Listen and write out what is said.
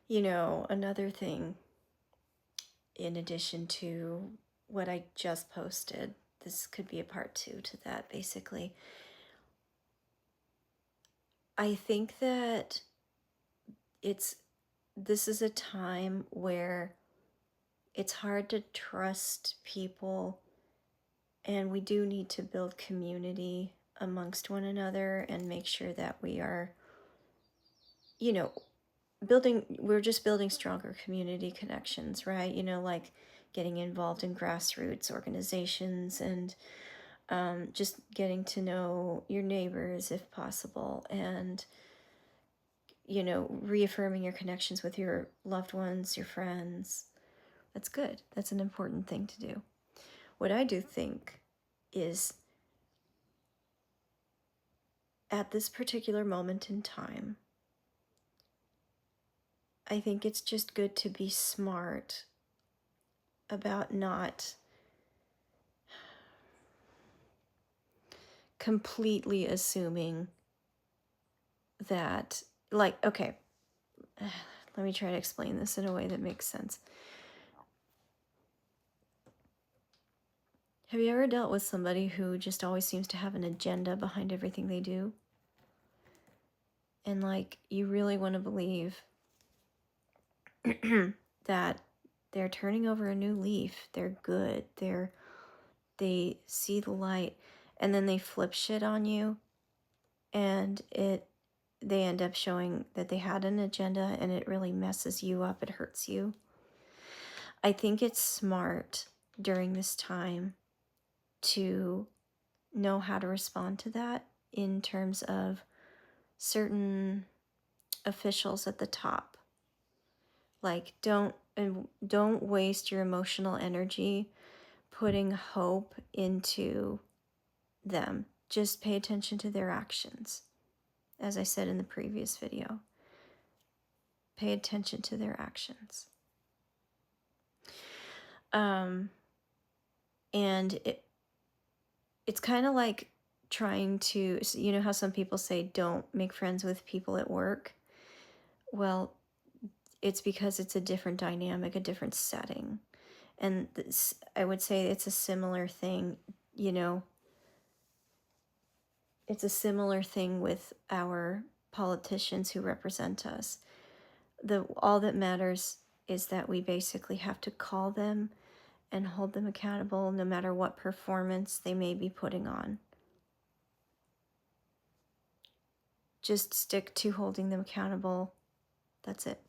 You know, another thing, in addition to what I just posted, this could be a part two to that, basically. I think that this is a time where it's hard to trust people, and we do need to build community amongst one another and make sure that we are, you know, we're just building stronger community connections, right? You know, like getting involved in grassroots organizations and just getting to know your neighbors if possible, and, you know, reaffirming your connections with your loved ones, your friends. That's good. That's an important thing to do. What I do think is at this particular moment in time, I think it's just good to be smart about not completely assuming that, like, okay, let me try to explain this in a way that makes sense. Have you ever dealt with somebody who just always seems to have an agenda behind everything they do? And, like, you really want to believe that they're turning over a new leaf, they're good, they see the light, and then they flip shit on you, and they end up showing that they had an agenda, and it really messes you up, it hurts you. I think it's smart during this time to know how to respond to that in terms of certain officials at the top. Like, don't waste your emotional energy putting hope into them. Just pay attention to their actions. As I said in the previous video, pay attention to their actions. And it's kind of like trying to, you know how some people say don't make friends with people at work? Well, it's because it's a different dynamic, a different setting. And this, I would say it's a similar thing, you know, it's a similar thing with our politicians who represent us. All that matters is that we basically have to call them and hold them accountable no matter what performance they may be putting on. Just stick to holding them accountable. That's it.